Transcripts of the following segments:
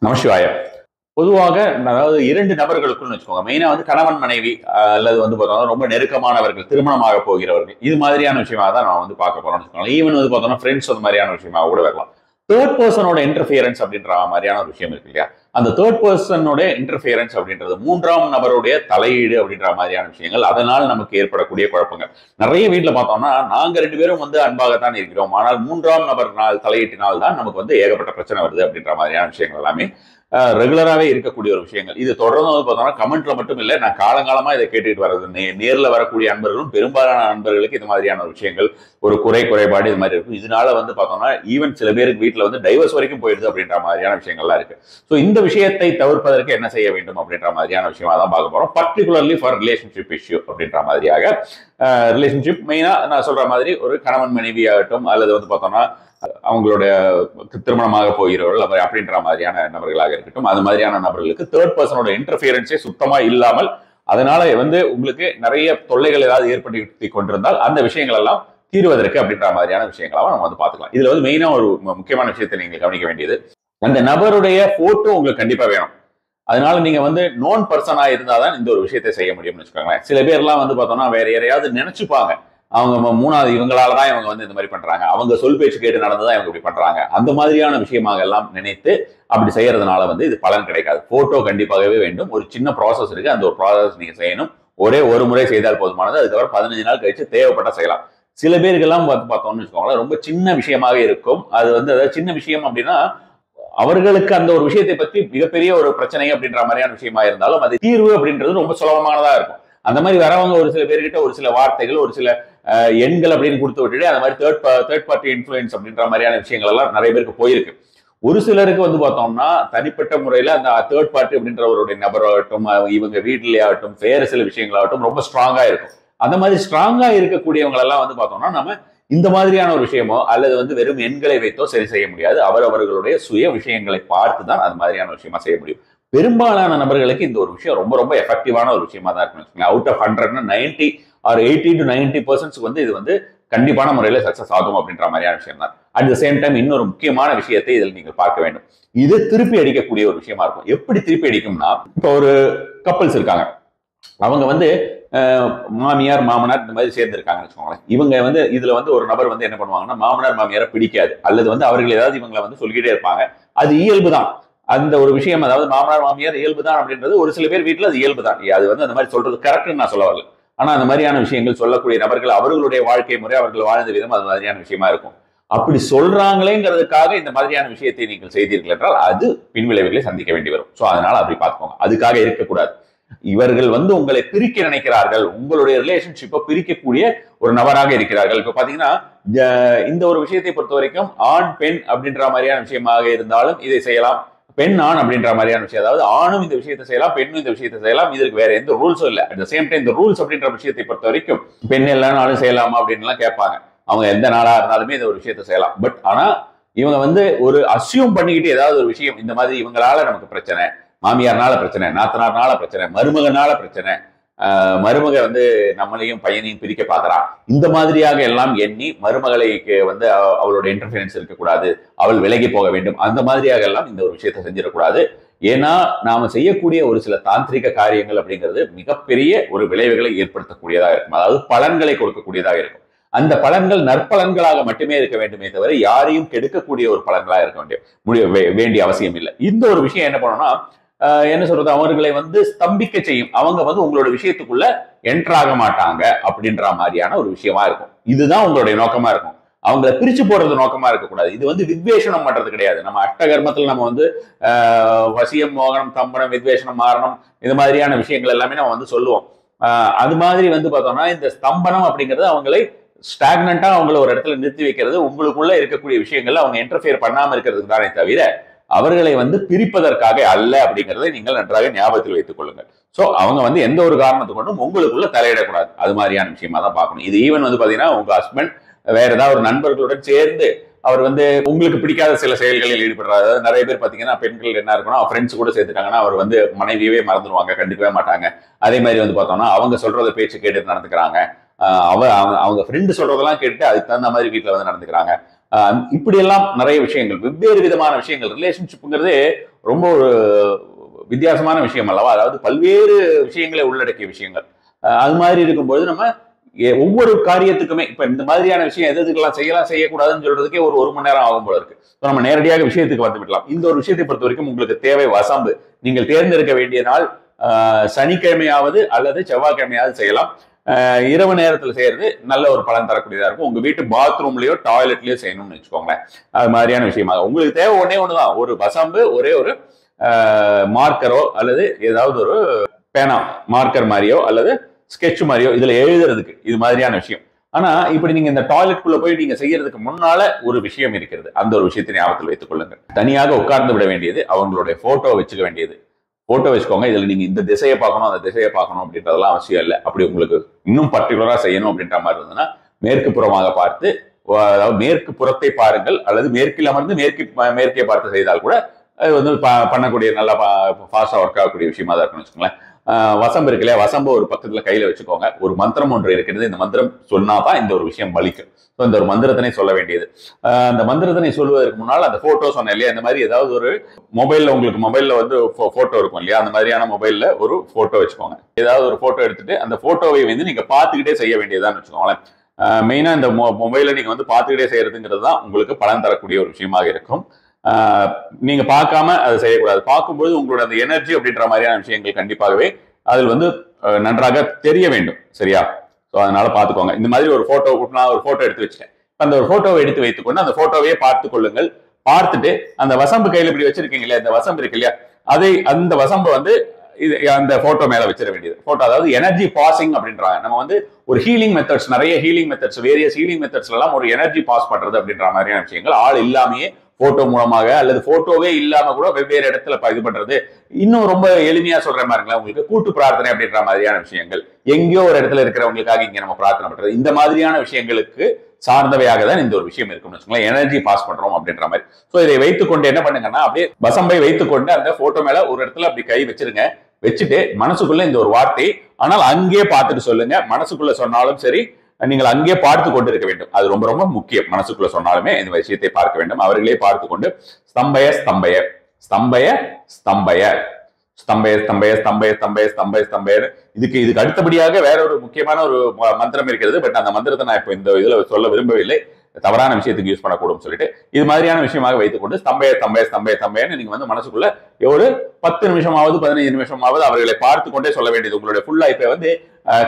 நமசிவாய. பொதுவாக அதாவது 2 நபர்களுக்குள்னு வச்சுக்கோங்க. மெயினா வந்து கணவன், மனைவி அல்லது வந்து பார்த்தோம்னா ரொம்ப நெருக்கமானவர்கள், திருமணமாக போகிறவர்கள். இது மாதிரியான விஷயமா தான் நான் வந்து பார்க்க போறோம்னு வச்சுக்கோங்களேன். ஈவன் வந்து பார்த்தோம்னா ஃப்ரெண்ட்ஸ் அந்த மாதிரியான விஷயமா கூட வரலாம். தேர்ட் பெர்சனோட இன்டர்ஃபியரன்ஸ் அப்படின்ற மாதிரியான ஒரு விஷயம் இருக்கு இல்லையா? அந்த தேர்ட் பெர்சனோட இன்டர்ஃபியரன்ஸ் அப்படின்றது 3ஆம் நபருடைய தலையீடு அப்படின்ற மாதிரியான விஷயங்கள். அதனால் நமக்கு ஏற்படக்கூடிய குழப்பங்கள். நிறைய வீட்ல பார்த்தோம்னா, நாங்க 2 பேரும் வந்து அன்பாகத்தான் இருக்கிறோம். ஆனால் 3ஆம் நபர் தலையீட்டினால் தான் நமக்கு வந்து ஏகப்பட்ட பிரச்சனை வருது அப்படின்ற மாதிரியான விஷயங்கள் எல்லாமே ரெகுலராகவே இருக்கக்கூடிய ஒரு விஷயங்கள். இது தொடர்ந்து வந்து பார்த்தோம்னா கமெண்ட்ல மட்டும் இல்லை, நான் காலங்காலமா இதை கேட்டுட்டு வர்றது. நேர்ல வரக்கூடிய அன்பர்களும் பெரும்பாலான நண்பர்களுக்கு இது மாதிரியான ஒரு விஷயங்கள், ஒரு குறைபாடு இது மாதிரி இருக்கும். இதனால வந்து பார்த்தோம்னா ஈவன் சில பேருக்கு வீட்டில் வந்து டைவர்ஸ் வரைக்கும் போயிடுது அப்படின்ற மாதிரியான விஷயங்கள்லாம் இருக்கு. ஸோ இந்த விஷயத்தை தவிர்ப்பதற்கு என்ன செய்ய வேண்டும் அப்படின்ற மாதிரியான விஷயமா தான் பார்க்க போறோம். பர்டிகுலர்லி ஃபார் ரிலேஷன்ஷிப் இஷ்யூ அப்படின்ற மாதிரியாக ரிலேஷன்ஷிப் மெயினா நான் சொல்ற மாதிரி ஒரு கணவன் மனைவி ஆகட்டும் அல்லது வந்து பார்த்தோம்னா அவங்களுடைய திருமணமாக போகிறவர்கள் அப்படின்ற மாதிரியான நபர்களாக இருக்கட்டும், அது மாதிரியான நபர்களுக்கு தேர்ட் பர்சனோட இன்டர்ஃபியரன்ஸே சுத்தமா இல்லாமல் அதனால வந்து உங்களுக்கு நிறைய தொல்லைகள் ஏதாவது ஏற்படுத்தி கொண்டிருந்தால் அந்த விஷயங்கள் எல்லாம் தீர்வதற்கு அப்படின்ற மாதிரியான விஷயங்களாக நம்ம வந்து பார்த்துக்கலாம். இதுல வந்து மெயினா ஒரு முக்கியமான விஷயத்தை நீங்க கவனிக்க வேண்டியது, அந்த நபருடைய போட்டோ உங்களுக்கு கண்டிப்பா வேணும். அதனால நீங்க வந்து நோன் பர்சனா இருந்தாதான் இந்த ஒரு விஷயத்தை செய்ய முடியும்னு வச்சுக்கோங்களேன். சில பேர்லாம் வந்து பார்த்தோம்னா வேற யாரையாவது நினைச்சுப்பாங்க, அவங்க 3வது இவங்களாலதான் இவங்க வந்து இந்த மாதிரி பண்றாங்க, அவங்க சொல் பேச்சு கேட்டு நடந்துதான் இவங்க இப்படி பண்றாங்க, அந்த மாதிரியான விஷயமாக எல்லாம் நினைத்து அப்படி செய்யறதுனால வந்து இது பலன் கிடைக்காது. போட்டோ கண்டிப்பாகவே வேண்டும். ஒரு சின்ன ப்ராசஸ் இருக்கு, அந்த ஒரு ப்ராசஸ் நீங்க செய்யணும். ஒரே ஒரு முறை செய்தால் போதுமானது. அதுக்கப்புறம் 15 நாள் கழிச்சு தேவைப்பட்ட செய்யலாம். சில பேருக்கெல்லாம் பார்த்தோம்னு வச்சுக்கோங்களேன், ரொம்ப சின்ன விஷயமாக இருக்கும். அது வந்து அதாவது சின்ன விஷயம் அப்படின்னா அவர்களுக்கு அந்த ஒரு விஷயத்தை பற்றி மிகப்பெரிய ஒரு பிரச்சனை அப்படின்ற மாதிரியான விஷயமா இருந்தாலும் அது தீர்வு அப்படின்றது ரொம்ப சுலபமானதா இருக்கும். அந்த மாதிரி வரவங்க ஒரு சில பேர்கிட்ட ஒரு சில வார்த்தைகள், ஒரு சில எண்கள் அப்படின்னு கொடுத்து விட்டுட்டு அந்த மாதிரி தேர்ட் பார்ட்டி இன்ஃபுளுன்ஸ் அப்படின்ற மாதிரியான விஷயங்கள் எல்லாம் நிறைய பேருக்கு போயிருக்கு. ஒரு சிலருக்கு வந்து பார்த்தோம்னா தனிப்பட்ட முறையில அந்த தேர்ட் பார்ட்டி அப்படின்றவருடைய நபராகட்டும், இவங்க வீட்டிலே ஆகட்டும், வேற சில விஷயங்களாகட்டும் ரொம்ப ஸ்ட்ராங்கா இருக்கும். அந்த மாதிரி ஸ்ட்ராங்கா இருக்கக்கூடியவங்க எல்லாம் வந்து பார்த்தோம்னா நம்ம இந்த மாதிரியான ஒரு விஷயமோ அல்லது வந்து வெறும் எண்களை வைத்தோ சரி செய்ய முடியாது. அவர்களுடைய சுய விஷயங்களை பார்த்து தான் அது மாதிரியான விஷயமா செய்ய முடியும். பெரும்பாலான நபர்களுக்கு இந்த ஒரு விஷயம் ரொம்ப ரொம்ப எஃபெக்டிவான ஒரு விஷயமா தான் இருக்குன்னு அவுட் ஆஃப் 100 90 ஆர் 80 to 90% வந்து இது வந்து கண்டிப்பான முறையில சக்சஸ் ஆகும் அப்படின்ற மாதிரியான விஷயம் தான். அட் த சேம் டைம் இன்னொரு முக்கியமான விஷயத்தை இதில் நீங்கள் பார்க்க வேண்டும். இது திருப்பி அடிக்கக்கூடிய ஒரு விஷயமா இருக்கும். எப்படி திருப்பி அடிக்கும்னா, இப்போ ஒரு கப்பல்ஸ் இருக்காங்க, அவங்க வந்து மாமியார் மாமனார் இந்த மாதிரி சேர்ந்திருக்காங்கன்னு வச்சுக்கோங்களேன். இவங்க வந்து இதுல வந்து ஒரு நபர் வந்து என்ன பண்ணுவாங்கன்னா மாமனார் மாமியாரை பிடிக்காது அல்லது வந்து அவர்கள் ஏதாவது இவங்களை வந்து சொல்லிக்கிட்டே இருப்பாங்க. அது இயல்பு தான். அந்த ஒரு விஷயம், அதாவது மாமனார் மாமியார் இயல்பு தான் அப்படின்றது ஒரு சில பேர் வீட்டுல அது இயல்பு தான். அது வந்து அந்த மாதிரி சொல்றது கரெக்ட்னு நான் சொல்ல வரல. ஆனா அந்த மாதிரியான விஷயங்கள் சொல்லக்கூடிய நபர்கள் அவர்களுடைய வாழ்க்கை முறை, அவர்கள் வாழ்ந்த விதம் அது மாதிரியான விஷயமா இருக்கும். அப்படி சொல்றாங்களேங்கிறதுக்காக இந்த மாதிரியான விஷயத்தை நீங்கள் செய்தீர்கள் என்றால் அது பின்விளைவுகளை சந்திக்க வேண்டி வரும். சோ அதனால அப்படி பார்த்துக்கோங்க. அதுக்காக இருக்கக்கூடாது. இவர்கள் வந்து உங்களை பிரிக்க நினைக்கிறார்கள், உங்களுடைய ரிலேஷன்ஷிப்பை பிரிக்கக்கூடிய ஒரு நபராக இருக்கிறார்கள். இப்ப பாத்தீங்கன்னா இந்த ஒரு விஷயத்தை பொறுத்த வரைக்கும் ஆண் பெண் அப்படின்ற மாதிரியான விஷயமாக இருந்தாலும் இதை செய்யலாம். பெண் ஆண் அப்படின்ற மாதிரியான விஷயம், அதாவது ஆணும் இந்த விஷயத்தை செய்யலாம், பெண்ணும் இந்த விஷயத்தை செய்யலாம். இதற்கு வேற எந்த ரூல்ஸும் இல்லை. அட் த சேம் டைம் இந்த ரூல்ஸ் அப்படின்ற விஷயத்தை பொறுத்த வரைக்கும் பெண் எல்லா நாளும் செய்யலாமா அப்படின்னு எல்லாம் கேட்பாங்க. அவங்க எந்த நாளா இருந்தாலுமே இந்த ஒரு விஷயத்தை செய்யலாம். பட் ஆனா இவங்க வந்து ஒரு அசியூம் பண்ணிக்கிட்டு ஏதாவது ஒரு விஷயம், இந்த மாதிரி இவங்களால நமக்கு பிரச்சனை, மாமியார்னால பிரச்சனை, நாத்தனார்னால பிரச்சனை, மருமகனால பிரச்சனை, மருமக வந்து நம்மளையும் பையனையும் பிரிக்க பார்க்கறான், இந்த மாதிரியாக எல்லாம் எண்ணி மருமகளுக்கு வந்து அவளோட இன்டர்ஃபியரன்ஸ் இருக்கக்கூடாது, அவள் விலகி போக வேண்டும், அந்த மாதிரியாக எல்லாம் இந்த ஒரு விஷயத்தை செஞ்சிடக்கூடாது. ஏன்னா நாம செய்யக்கூடிய ஒரு சில தாந்திரிக காரியங்கள் அப்படிங்கிறது மிகப்பெரிய ஒரு விளைவுகளை ஏற்படுத்தக்கூடியதாக இருக்கும். அதாவது பலன்களை கொடுக்கக்கூடியதாக இருக்கும். அந்த பலன்கள் நற்பலன்களாக மட்டுமே இருக்க வேண்டுமே தவிர யாரையும் கெடுக்கக்கூடிய ஒரு பலன்களாக இருக்க வேண்டிய அவசியம் இல்லை. இந்த ஒரு விஷயம் என்ன பண்ணணும்னா என்ன சொல்றது, அவர்களை வந்து ஸ்தம்பிக்க செய்யும். அவங்க வந்து உங்களோட விஷயத்துக்குள்ள என்டர் ஆக மாட்டாங்க அப்படின்ற மாதிரியான ஒரு விஷயமா இருக்கும். இதுதான் உங்களுடைய நோக்கமா இருக்கும். அவங்களை பிரிச்சு போடுறது நோக்கமா இருக்கக்கூடாது. இது வந்து வித்வேஷனம் பண்றது கிடையாது. நம்ம அஷ்டகர்மத்தில் நம்ம வந்து வசியம், மோகனம், தம்பனம், வித்வேஷனம், மாரணம் இது மாதிரியான விஷயங்கள் எல்லாமே நம்ம வந்து சொல்லுவோம். அது மாதிரி வந்து பார்த்தோம்னா இந்த ஸ்தம்பனம் அப்படிங்கிறது அவங்களை ஸ்டாக்னண்டா அவங்களை ஒரு இடத்துல நிறுத்தி வைக்கிறது, உங்களுக்குள்ள இருக்கக்கூடிய விஷயங்கள்ல அவங்க இன்டர்ஃபியர் பண்ணாம இருக்கிறதுக்கு தானே தவிர அவர்களை வந்து பிரிப்பதற்காக அல்ல அப்படிங்கிறதை நீங்கள் நன்றாக ஞாபகத்தில் வைத்துக் கொள்ளுங்கள். சோ அவங்க வந்து எந்த ஒரு காரணத்தை கொண்டும் உங்களுக்குள்ள தலையிடக்கூடாது. அது மாதிரியான விஷயமா தான் பார்க்கணும். இது ஈவன் வந்து பாத்தீங்கன்னா உங்க ஹஸ்பண்ட் வேற ஏதாவது ஒரு நண்பர்களுடன் சேர்ந்து அவர் வந்து உங்களுக்கு பிடிக்காத சில செயல்களில் ஈடுபடுறாரு. அதாவது நிறைய பேர் பாத்தீங்கன்னா பெண்கள் என்ன இருக்கணும், ஃப்ரெண்ட்ஸ் கூட சேர்த்துட்டாங்கன்னா அவர் வந்து மனைவியவே மறந்துடுவாங்க, கண்டுக்கவே மாட்டாங்க. அதே மாதிரி வந்து பார்த்தோம்னா அவங்க சொல்றத பேச்சு கேட்டு நடந்துக்கிறாங்க. அவங்க ஃப்ரெண்டு சொல்றதெல்லாம் கேட்டு அதுக்கு தகுந்த மாதிரி வீட்டுல வந்து நடந்துக்கிறாங்க. இப்படி எல்லாம் நிறைய விஷயங்கள், வெவ்வேறு விதமான விஷயங்கள். ரிலேஷன்ஷிப்ங்கிறதே ரொம்ப ஒரு வித்தியாசமான விஷயம் அல்லவா, அதாவது பல்வேறு விஷயங்களை உள்ளடக்கிய விஷயங்கள். அது மாதிரி இருக்கும்போது நம்ம ஒவ்வொரு காரியத்துக்குமே இப்ப இந்த மாதிரியான விஷயம் எதுக்கெல்லாம் செய்யலாம் செய்யக்கூடாதுன்னு சொல்றதுக்கே ஒரு மணி நேரம் ஆகும் போல இருக்கு. நம்ம நேரடியாக விஷயத்துக்கு வந்து விடலாம். இந்த ஒரு விஷயத்தை பொறுத்த வரைக்கும் உங்களுக்கு தேவை வசம்பு. நீங்கள் தேர்ந்தெடுக்க வேண்டிய நாள் சனிக்கிழமையாவது அல்லது செவ்வாய்க்கிழமையாவது செய்யலாம். இரவு நேரத்தில் செய்யறது நல்ல ஒரு பலன் தரக்கூடியதா இருக்கும். உங்க வீட்டு பாத்ரூம்லயோ டாய்லெட்லயோ செய்யணும்னு வச்சுக்கோங்களேன். அது மாதிரியான விஷயமாக உங்களுக்கு தேவை ஒன்னே ஒண்ணுதான், ஒரு வசம்பு, ஒரே ஒரு மார்க்கரோ அல்லது ஏதாவது ஒரு பேனா மார்க்கர் மாதிரியோ அல்லது ஸ்கெட்ச் மாதிரியோ இதுல எழுதுறதுக்கு, இது மாதிரியான விஷயம். ஆனா இப்படி நீங்க இந்த டாய்லெட்குள்ள போய் நீங்க செய்யறதுக்கு முன்னால ஒரு விஷயம் இருக்கிறது. அந்த ஒரு விஷயத்தை ஞாபகத்தில் வைத்துக் கொள்ளுங்கள். தனியாக உட்கார்ந்து விட வேண்டியது, அவங்களுடைய போட்டோ வச்சுக்க வேண்டியது. போட்டோ வச்சுக்கோங்க. இதுல நீங்க இந்த திசையை பார்க்கணும் அந்த திசையை பார்க்கணும் அப்படின்றதெல்லாம் அவசியம் இல்லை. அப்படி உங்களுக்கு இன்னும் பர்டிகுலரா செய்யணும் அப்படின்ற மாதிரி இருந்ததுன்னா மேற்கு புறமாக பார்த்து, அதாவது மேற்கு புறத்தை பாருங்கள், அல்லது மேற்கில் அமர்ந்து மேற்கே பார்த்து செய்தால் கூட அது வந்து பண்ணக்கூடிய நல்லா ஃபாஸ்டா ஒர்க் ஆகக்கூடிய விஷயமா தான் இருக்குன்னு வச்சுக்கோங்களேன். வசம்பு இருக்கு இல்லையா, வசம்பு ஒரு பக்கத்துல கையில வச்சுக்கோங்க. ஒரு மந்திரம் ஒன்று இருக்கிறது. இந்த மந்திரம் சொன்னாதான் இந்த ஒரு விஷயம் பலிக்கும். இந்த ஒரு மந்திரத்தினை சொல்ல வேண்டியது. அந்த மந்திரத்தினை சொல்வதற்கு முன்னால் அந்த போட்டோ சொன்னேன் இல்லையா, இந்த மாதிரி ஏதாவது ஒரு மொபைல்ல, உங்களுக்கு மொபைல்ல வந்து போட்டோ இருக்கும் இல்லையா, அந்த மாதிரியான மொபைல்ல ஒரு போட்டோ வச்சுக்கோங்க. ஏதாவது ஒரு போட்டோ எடுத்துட்டு அந்த போட்டோவை வந்து நீங்க பார்த்துக்கிட்டே செய்ய வேண்டியதான்னு வச்சுக்கோங்களேன். மெயினா இந்த மொபைலை நீங்க வந்து பார்த்துக்கிட்டே செய்யறதுங்கிறது தான் உங்களுக்கு பலன் தரக்கூடிய ஒரு விஷயமாக இருக்கும். நீங்க பார்க்காம அதை செய்யக்கூடாது. பார்க்கும்போது உங்களோட அந்த எனர்ஜி அப்படின்ற மாதிரியான விஷயங்கள் கண்டிப்பாகவே அதில் வந்து நன்றாக தெரிய வேண்டும். சரியா? ஸோ அதனால பார்த்துக்கோங்க. இந்த மாதிரி ஒரு போட்டோ, நான் ஒரு போட்டோ எடுத்து வச்சுட்டேன். அந்த ஒரு போட்டோவை எடுத்து வைத்துக்கொண்டு அந்த போட்டோவையே பார்த்து கொள்ளுங்கள். பார்த்துட்டு அந்த வசம்பு கையில் இப்படி வச்சிருக்கீங்களா, இந்த வசம்பு இருக்கு இல்லையா, அந்த வசம்பு வந்து இது அந்த போட்டோ மேல வச்சிட வேண்டியது. போட்டோ அதாவது எனர்ஜி பாசிங் அப்படின்றாங்க. நம்ம வந்து ஒரு ஹீலிங் மெத்தட்ஸ், நிறைய ஹீலிங் மெத்தட்ஸ், வேரியஸ் ஹீலிங் மெத்தட்ஸ்ல எல்லாம் ஒரு எனர்ஜி பாஸ் பண்றது அப்படின்ற மாதிரியான விஷயங்கள் ஆள் இல்லாமையே போட்டோ மூலமாக அல்லது போட்டோவே இல்லாம கூட வெவ்வேறு இடத்துல இது பண்றது. இன்னும் ரொம்ப எளிமையா சொல்ற மாதிரிங்களா, உங்களுக்கு கூட்டு பிரார்த்தனை அப்படின்ற மாதிரியான விஷயங்கள், எங்கேயோ ஒரு இடத்துல இருக்கிறவங்களுக்காக இங்க நம்ம பிரார்த்தனை பண்றது, இந்த மாதிரியான விஷயங்களுக்கு சார்ந்தவையாக தான் இந்த ஒரு விஷயம் இருக்கும்னு வச்சுக்கோங்களேன். எனர்ஜி பாஸ் பண்றோம் அப்படின்ற மாதிரி. ஸோ இதை வைத்துக்கொண்டு என்ன பண்ணுங்கன்னா, அப்படியே வசம்பை வைத்துக்கொண்டு அந்த போட்டோ மேல ஒரு இடத்துல அப்படி கை வச்சிருங்க. வச்சுட்டு மனசுக்குள்ள இந்த ஒரு வார்த்தை, ஆனால் அங்கே பார்த்துட்டு சொல்லுங்க. மனசுக்குள்ள சொன்னாலும் சரி, நீங்கள் அங்கே பார்த்து கொண்டு இருக்க வேண்டும். அது ரொம்ப ரொம்ப முக்கியம். மனசுக்குள்ள சொன்னாலுமே இந்த விஷயத்தை பார்க்க வேண்டும். அவர்களே பார்த்து கொண்டு ஸ்தம்பய ஸ்தம்பய ஸ்தம்பய ஸ்தம்பய ஸ்தம்பய ஸ்தம்பய ஸ்தம்பய ஸ்தம்பய ஸ்தம்பய ஸ்தம்பய. இதுக்கு அடுத்தபடியாக வேற ஒரு முக்கியமான ஒரு மந்திரம் இருக்கிறது. பட் அந்த மந்திரத்தை நான் இப்போ இந்த இதுல சொல்ல விரும்பவில்லை, தவறான விஷயத்துக்கு யூஸ் பண்ணக்கூடும் சொல்லிட்டு இது மாதிரியான விஷயமாக வைத்துக்கொண்டு ஸ்தம்பய ஸ்தம்பய ஸ்தம்பய ஸ்தம்பயன்னு நீங்க வந்து மனசுக்குள்ள ஒரு 10 நிமிஷமாவது 15 நிமிஷமாவது அவர்களை பார்த்து கொண்டே சொல்ல வேண்டியது. உங்களுடைய ஃபுல்லா இப்ப வந்து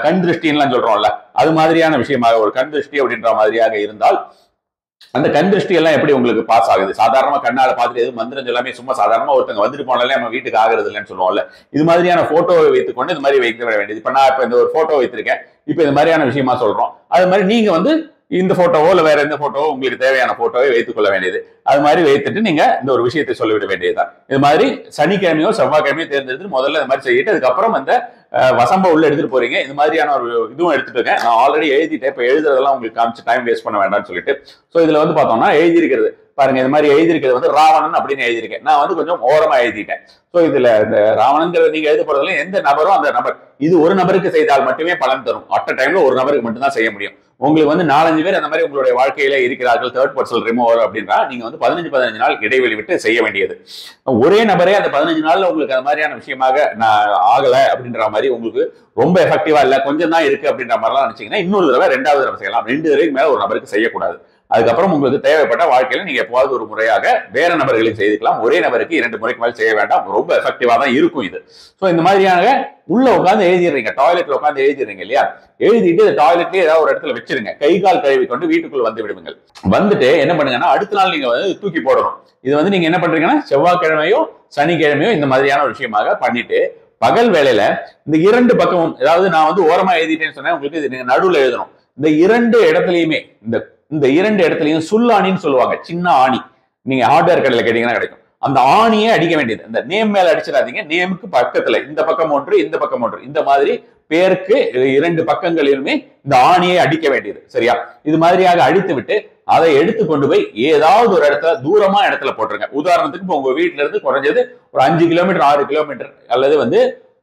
கண் திருஷ்டின்லாம் சொல்றோம்ல, அது மாதிரியான விஷயமாக ஒரு கண் திருஷ்டி அப்படின்ற மாதிரியாக இருந்தால் அந்த கண் திருஷ்டி எல்லாம் எப்படி உங்களுக்கு பாஸ் ஆகுது? சாதாரணமா கண்ணால பார்த்துட்டு எதுவும் மந்திரம் எல்லாமே சும்மா சாதாரணமா ஒருத்தங்க வந்துட்டு போனாலே நம்ம வீட்டுக்கு ஆகுறது இல்லைன்னு சொல்லுவோம்ல, இது மாதிரியான போட்டோவை வைத்துக்கொண்டு இந்த மாதிரி வைக்க வேண்டியது. இப்ப நான் இப்ப இந்த ஒரு போட்டோ வைத்திருக்கேன், இப்ப இந்த மாதிரியான விஷயமா சொல்றோம். அது மாதிரி நீங்க வந்து இந்த போட்டோவோ இல்ல வேற எந்த போட்டோவோ உங்களுக்கு தேவையான போட்டோவை வைத்துக் கொள்ள வேண்டியது. அது மாதிரி வைத்துட்டு நீங்க இந்த ஒரு விஷயத்தை சொல்லிவிட வேண்டியதுதான். இது மாதிரி சனிக்கிழமையோ செவ்வாய்க்கிழமையோ தேர்ந்தெடுத்து முதல்ல இந்த மாதிரி செய்யிட்டு அதுக்கப்புறம் அந்த வசம்ப உள்ள எடுத்துட்டு போறீங்க. இந்த மாதிரியான ஒரு இதுவும் எடுத்துட்டு இருக்கேன். நான் ஆல்ரெடி எழுதிட்டேன். இப்ப எழுதுறதெல்லாம் உங்களுக்கு காமிச்சு டைம் வேஸ்ட் பண்ண வேண்டாம்னு சொல்லிட்டு, சோ இதுல வந்து பார்த்தோம்னா எழுதியிருக்கிறது பாருங்க. இந்த மாதிரி எழுதியிருக்கிறது வந்து ராவணன் அப்படின்னு எழுதியிருக்கேன். நான் வந்து கொஞ்சம் ஓரமா எழுதிட்டேன். சோ இதுல இந்த ராவணன்கிறது நீங்க எழுத போறதுல எந்த நபரும் அந்த நபர், இது ஒரு நபருக்கு செய்தால் மட்டுமே பலன் தரும். அட் டைம்ல ஒரு நபருக்கு மட்டும்தான் செய்ய முடியும். உங்களுக்கு வந்து 4-5 பேர் அந்த மாதிரி உங்களுடைய வாழ்க்கையில இருக்கிறார்கள், தேர்ட் பர்சன் ரிமூவர் அப்படின்னா நீங்க வந்து 15 நாள் இடைவெளி விட்டு செய்ய வேண்டியது. ஒரே நபரே அந்த 15 நாள்ல உங்களுக்கு அந்த மாதிரியான விஷயமாக நான் ஆகல அப்படின்ற மாதிரி, உங்களுக்கு ரொம்ப எஃபெக்டிவா இல்ல கொஞ்சம் தான் இருக்கு அப்படின்ற மாதிரிலாம் நினைச்சீங்கன்னா இன்னொரு தடவை 2வது தடவை செய்யலாம். 2 தடவைக்கு மேல ஒரு நபருக்கு செய்யக்கூடாது. அதுக்கப்புறம் உங்களுக்கு தேவைப்பட்ட வாழ்க்கையில நீங்க எப்போது ஒரு முறையாக வேற நபர்களுக்கு செய்துக்கலாம். ஒரே நபருக்கு 2 முறைக்கு மேல் செய்ய வேண்டாம். ரொம்ப எஃபெக்டிவா தான் இருக்கும் இது. சோ இந்த மாதிரியாக உள்ள உட்காந்து எழுதிடுறீங்க, டாய்லெட்ல உட்காந்து எழுதிடுறீங்க இல்லையா, எழுதிட்டு டாய்லெட்லயே ஏதாவது ஒரு இடத்துல வச்சிருங்க. கை கால் கழுவி கொண்டு வீட்டுக்குள்ள வந்து விடுவீங்க. வந்துட்டு என்ன பண்ணுங்கன்னா அடுத்த நாள் நீங்க வந்து தூக்கி போடணும். இது வந்து நீங்க என்ன பண்றீங்கன்னா செவ்வாய்க்கிழமையோ சனிக்கிழமையோ இந்த மாதிரியான ஒரு விஷயமாக பண்ணிட்டு பகல் வேளையில இந்த 2 பக்கமும், அதாவது நான் வந்து ஓரமா எழுதிட்டேன்னு சொன்னேன், உங்களுக்கு நீங்க நடுவுல எழுதணும். இந்த 2 இடத்துலயுமே இந்த 2 இடத்துலயும் சுல்லாணின்னு சொல்லுவாங்க, சின்ன ஆணி. நீங்க ஹார்ட்வேர் கடையில கேட்டீங்கன்னா கிடைக்கும். அந்த ஆணியே அடிக்க வேண்டியது. இந்த நேம் மேல அடிச்சிடாதீங்க, நேமுக்கு பக்கத்துல இந்த பக்கம் ஒன்று இந்த பக்கம் ஒன்று, இந்த மாதிரி பேருக்கு 2 பக்கங்களிலுமே இந்த ஆணியை அடிக்க வேண்டியது. சரியா? இது மாதிரியாக அடித்து விட்டு அதை எடுத்து கொண்டு போய் ஏதாவது ஒரு இடத்துல தூரமா இடத்துல போட்டுருங்க. உதாரணத்துக்கு இப்போ உங்க வீட்டுல இருந்து குறைஞ்சது ஒரு 5 கிலோமீட்டர் 6 கிலோமீட்டர் அல்லது வந்து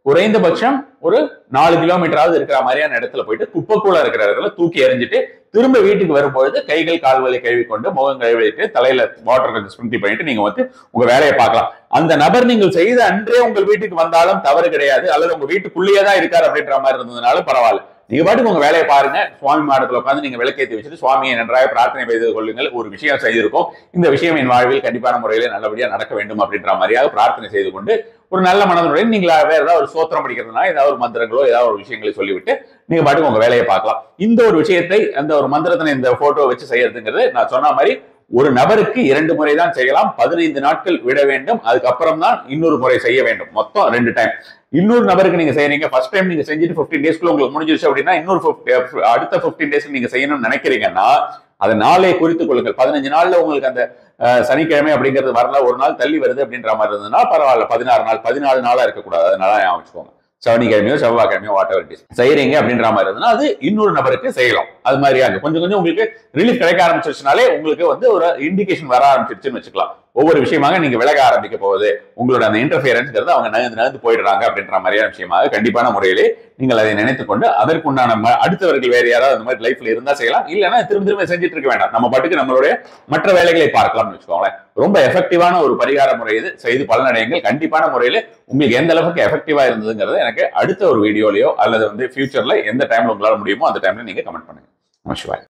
குறைந்தபட்சம் ஒரு 4 கிலோமீட்டராவது இருக்கிற மாதிரியான இடத்துல போயிட்டு குப்பைக்குள்ள இருக்கிற இடத்துல தூக்கி எறிஞ்சிட்டு திரும்ப வீட்டுக்கு வரும்பொழுது கைகள் கால்களை கழுவி கொண்டு முகம் கழுவிட்டு தலையில வாட்டர் கொஞ்சம் ஸ்பிரிங்கிள் பண்ணிட்டு நீங்க வந்து உங்க வேலையை பார்க்கலாம். அந்த நபர் நீங்கள் செய்த அன்றே உங்கள் வீட்டுக்கு வந்தாலும் தவறு கிடையாது, அல்லது உங்க வீட்டுக்குள்ளேயே தான் இருக்காரு அப்படின்ற மாதிரி இருந்ததுனாலும் பரவாயில்ல. நீங்க பாட்டுக்கு உங்க வேலையை பாருங்க. சுவாமி மாடத்துல உட்காந்து நீங்க விளக்கேற்றி வச்சுட்டு சுவாமியை நன்றாக பிரார்த்தனை செய்து கொள்ளுங்கள். ஒரு விஷயம் செய்திருக்கோம், இந்த விஷயம் என் வாழ்வில் கண்டிப்பான முறையில நல்லபடியா நடக்க வேண்டும் அப்படின்ற மாதிரியாக பிரார்த்தனை செய்து கொண்டு ஒரு நல்ல மனதுடன் நீங்க வேற ஏதாவது ஒரு சோத்திரம் படிக்கிறதுனா ஏதாவது ஒரு மந்திரங்களோ ஏதாவது ஒரு விஷயங்களை சொல்லிவிட்டு நீங்க பாட்டுக்கு உங்க வேலையை பார்க்கலாம். இந்த ஒரு விஷயத்தை அந்த ஒரு மந்திரத்தினை இந்த போட்டோ வச்சு செய்யறதுங்கிறது நான் சொன்ன மாதிரி ஒரு நபருக்கு 2 முறை தான் செய்யலாம். 15 நாட்கள் விட வேண்டும். அதுக்கப்புறம் தான் இன்னொரு முறை செய்ய வேண்டும். மொத்தம் 2 டைம். இன்னொரு நபருக்கு நீங்க செய்யறீங்க, ஃபர்ஸ்ட் டைம் நீங்க செஞ்சுட்டு 15 டேஸ்க்குள்ள உங்களுக்கு முடிஞ்சிருச்சு அப்படின்னா இன்னொரு அடுத்த 15 டேஸ்க்கு நீங்க செய்யணும்னு நினைக்கிறீங்கன்னா அதை நாளே குறித்துக் கொள்ளுங்கள். 15 நாள்ல உங்களுக்கு அந்த சனிக்கிழமை அப்படிங்கிறது வரல, ஒரு நாள் தள்ளி வருது அப்படின்ற மாதிரி இருந்ததுன்னா பரவாயில்ல. 16 நாள் 14 நாளா இருக்கக்கூடாது. அதனால ஞாபகம் வச்சுக்கோங்க. சனிக்கிழமையோ செவ்வாய்க்கிழமையோ வாட் எவர் இட் இஸ் செய்யறீங்க அப்படின்ற மாதிரி இருந்ததுன்னா அது இன்னொரு நபருக்கு செய்யலாம். அது மாதிரியாக கொஞ்சம் கொஞ்சம் உங்களுக்கு ரிலீஃப் கிடைக்க ஆரம்பிச்சிருச்சுனாலே உங்களுக்கு வந்து ஒரு இண்டிகேஷன் வர ஆரம்பிச்சிருச்சுன்னு வச்சுக்கலாம். ஒவ்வொரு விஷயமாக நீங்க விலக ஆரம்பிக்க போகுது, உங்களோட அந்த இன்டர்ஃபியரன்ஸ்ங்கிறது அவங்க நகர்ந்து போயிடுறாங்க அப்படின்ற மாதிரியான விஷயமாக கண்டிப்பான முறையிலே நீங்கள் அதை நினைத்துக் கொண்டு அதற்குண்டான அடுத்தவர்கள் வேற யாராவது அந்த மாதிரி லைஃப்ல இருந்தா செய்யலாம். இல்லைன்னா திரும்ப திரும்ப செஞ்சுட்டு இருக்க வேண்டாம். நம்ம பாட்டுக்கு நம்மளுடைய மற்ற வேலைகளை பார்க்கலாம்னு வச்சுக்கோங்களேன். ரொம்ப எஃபெக்டிவான ஒரு பரிகார முறை இது. செய்து பலனடையுங்கள். கண்டிப்பான முறையில உங்களுக்கு எந்த அளவுக்கு எஃபெக்டிவா இருந்ததுங்கிறது எனக்கு அடுத்த ஒரு வீடியோலயோ அல்லது வந்து ஃபியூச்சர்ல எந்த டைம்ல உங்களால முடியுமோ அந்த டைம்ல நீங்க கமெண்ட் பண்ணுங்க. நமஸ்கார்.